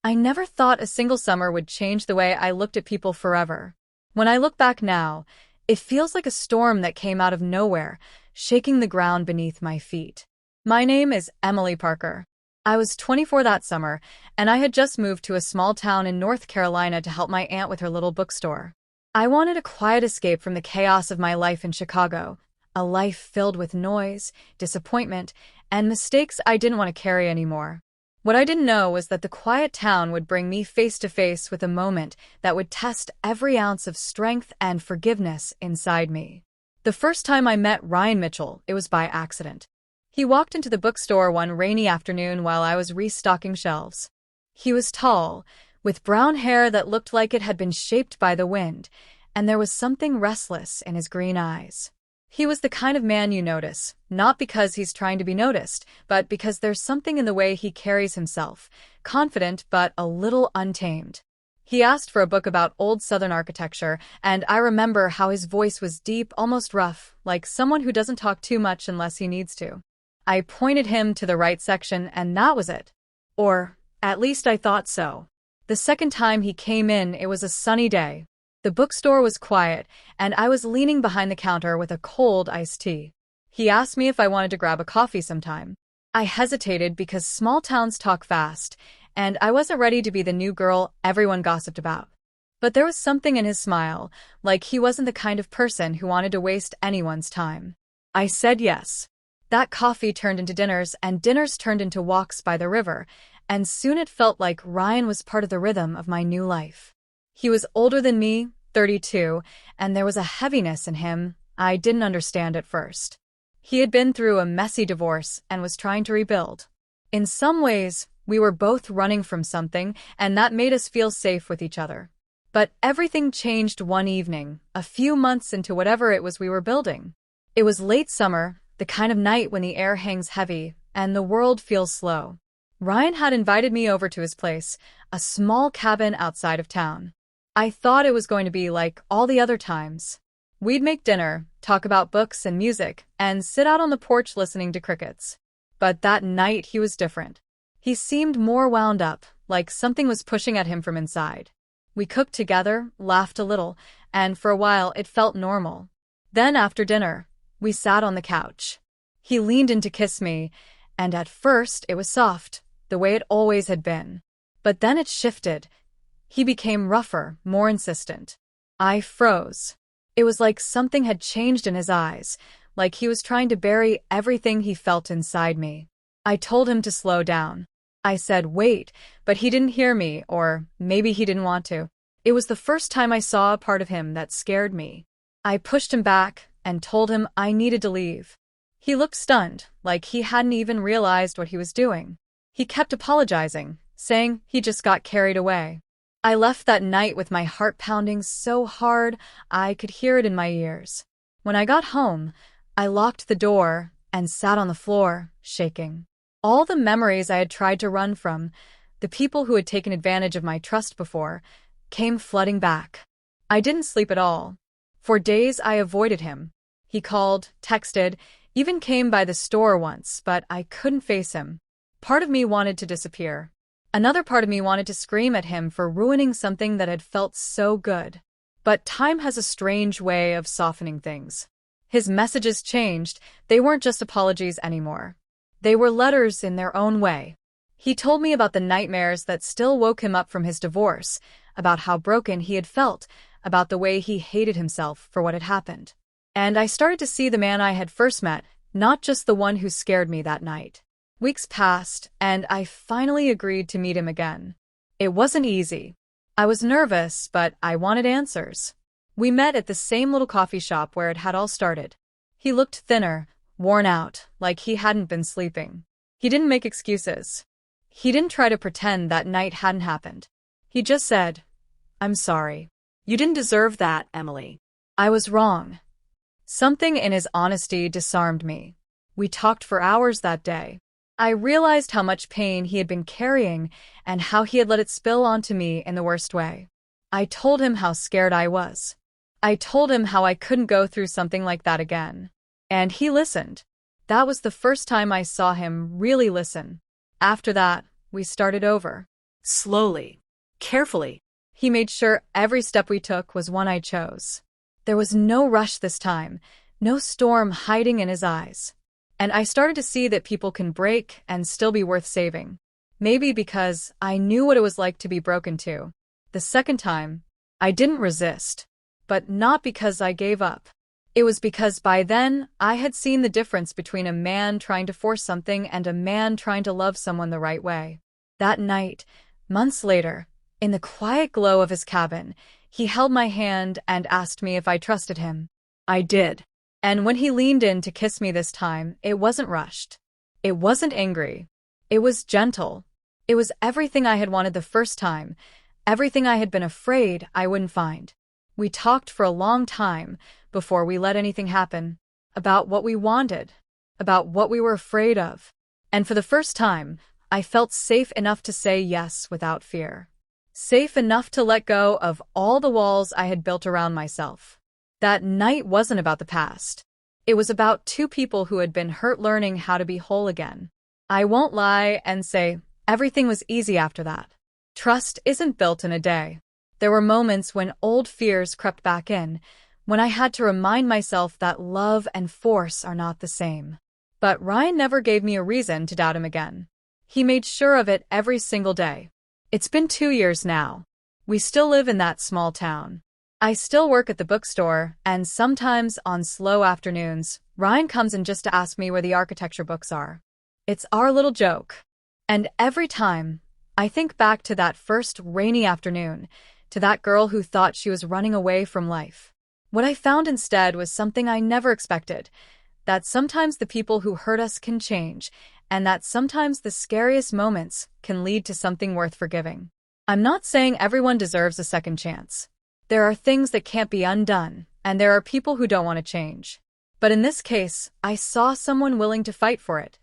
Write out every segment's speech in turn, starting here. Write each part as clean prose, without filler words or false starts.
I never thought a single summer would change the way I looked at people forever. When I look back now, it feels like a storm that came out of nowhere, shaking the ground beneath my feet. My name is Emily Parker. I was 24 that summer, and I had just moved to a small town in North Carolina to help my aunt with her little bookstore. I wanted a quiet escape from the chaos of my life in Chicago, a life filled with noise, disappointment, and mistakes I didn't want to carry anymore. What I didn't know was that the quiet town would bring me face to face with a moment that would test every ounce of strength and forgiveness inside me. The first time I met Ryan Mitchell, it was by accident. He walked into the bookstore one rainy afternoon while I was restocking shelves. He was tall, with brown hair that looked like it had been shaped by the wind, and there was something restless in his green eyes. He was the kind of man you notice, not because he's trying to be noticed, but because there's something in the way he carries himself, confident but a little untamed. He asked for a book about old Southern architecture, and I remember how his voice was deep, almost rough, like someone who doesn't talk too much unless he needs to. I pointed him to the right section, and that was it. Or, at least I thought so. The second time he came in, it was a sunny day. The bookstore was quiet, and I was leaning behind the counter with a cold iced tea. He asked me if I wanted to grab a coffee sometime. I hesitated because small towns talk fast, and I wasn't ready to be the new girl everyone gossiped about. But there was something in his smile, like he wasn't the kind of person who wanted to waste anyone's time. I said yes. That coffee turned into dinners, and dinners turned into walks by the river, and soon it felt like Ryan was part of the rhythm of my new life. He was older than me, 32, and there was a heaviness in him I didn't understand at first. He had been through a messy divorce and was trying to rebuild. In some ways, we were both running from something, and that made us feel safe with each other. But everything changed one evening, a few months into whatever it was we were building. It was late summer, the kind of night when the air hangs heavy and the world feels slow. Ryan had invited me over to his place, a small cabin outside of town. I thought it was going to be like all the other times. We'd make dinner, talk about books and music, and sit out on the porch listening to crickets. But that night he was different. He seemed more wound up, like something was pushing at him from inside. We cooked together, laughed a little, and for a while it felt normal. Then after dinner, we sat on the couch. He leaned in to kiss me, and at first it was soft, the way it always had been. But then it shifted. He became rougher, more insistent. I froze. It was like something had changed in his eyes, like he was trying to bury everything he felt inside me. I told him to slow down. I said, wait, but he didn't hear me, or maybe he didn't want to. It was the first time I saw a part of him that scared me. I pushed him back and told him I needed to leave. He looked stunned, like he hadn't even realized what he was doing. He kept apologizing, saying he just got carried away. I left that night with my heart pounding so hard I could hear it in my ears. When I got home, I locked the door and sat on the floor, shaking. All the memories I had tried to run from, the people who had taken advantage of my trust before, came flooding back. I didn't sleep at all. For days I avoided him. He called, texted, even came by the store once, but I couldn't face him. Part of me wanted to disappear. Another part of me wanted to scream at him for ruining something that had felt so good. But time has a strange way of softening things. His messages changed. They weren't just apologies anymore. They were letters in their own way. He told me about the nightmares that still woke him up from his divorce, about how broken he had felt, about the way he hated himself for what had happened. And I started to see the man I had first met, not just the one who scared me that night. Weeks passed, and I finally agreed to meet him again. It wasn't easy. I was nervous, but I wanted answers. We met at the same little coffee shop where it had all started. He looked thinner, worn out, like he hadn't been sleeping. He didn't make excuses. He didn't try to pretend that night hadn't happened. He just said, "I'm sorry. You didn't deserve that, Emily." I was wrong. Something in his honesty disarmed me. We talked for hours that day. I realized how much pain he had been carrying and how he had let it spill onto me in the worst way. I told him how scared I was. I told him how I couldn't go through something like that again. And he listened. That was the first time I saw him really listen. After that, we started over. Slowly, carefully. He made sure every step we took was one I chose. There was no rush this time, no storm hiding in his eyes. And I started to see that people can break and still be worth saving. Maybe because I knew what it was like to be broken too. The second time, I didn't resist. But not because I gave up. It was because by then, I had seen the difference between a man trying to force something and a man trying to love someone the right way. That night, months later, in the quiet glow of his cabin, he held my hand and asked me if I trusted him. I did. And when he leaned in to kiss me this time, it wasn't rushed. It wasn't angry. It was gentle. It was everything I had wanted the first time, everything I had been afraid I wouldn't find. We talked for a long time before we let anything happen, about what we wanted, about what we were afraid of. And for the first time, I felt safe enough to say yes without fear. Safe enough to let go of all the walls I had built around myself. That night wasn't about the past. It was about two people who had been hurt learning how to be whole again. I won't lie and say everything was easy after that. Trust isn't built in a day. There were moments when old fears crept back in, when I had to remind myself that love and force are not the same. But Ryan never gave me a reason to doubt him again. He made sure of it every single day. It's been 2 years now. We still live in that small town. I still work at the bookstore, and sometimes on slow afternoons, Ryan comes in just to ask me where the architecture books are. It's our little joke. And every time, I think back to that first rainy afternoon, to that girl who thought she was running away from life. What I found instead was something I never expected, that sometimes the people who hurt us can change, and that sometimes the scariest moments can lead to something worth forgiving. I'm not saying everyone deserves a second chance. There are things that can't be undone, and there are people who don't want to change. But in this case, I saw someone willing to fight for it,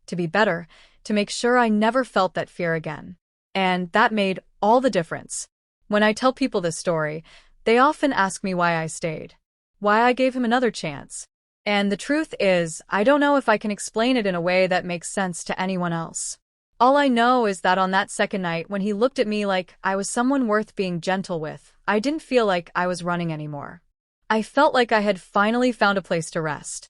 to be better, to make sure I never felt that fear again. And that made all the difference. When I tell people this story, they often ask me why I stayed, why I gave him another chance. And the truth is, I don't know if I can explain it in a way that makes sense to anyone else. All I know is that on that second night, when he looked at me like I was someone worth being gentle with, I didn't feel like I was running anymore. I felt like I had finally found a place to rest.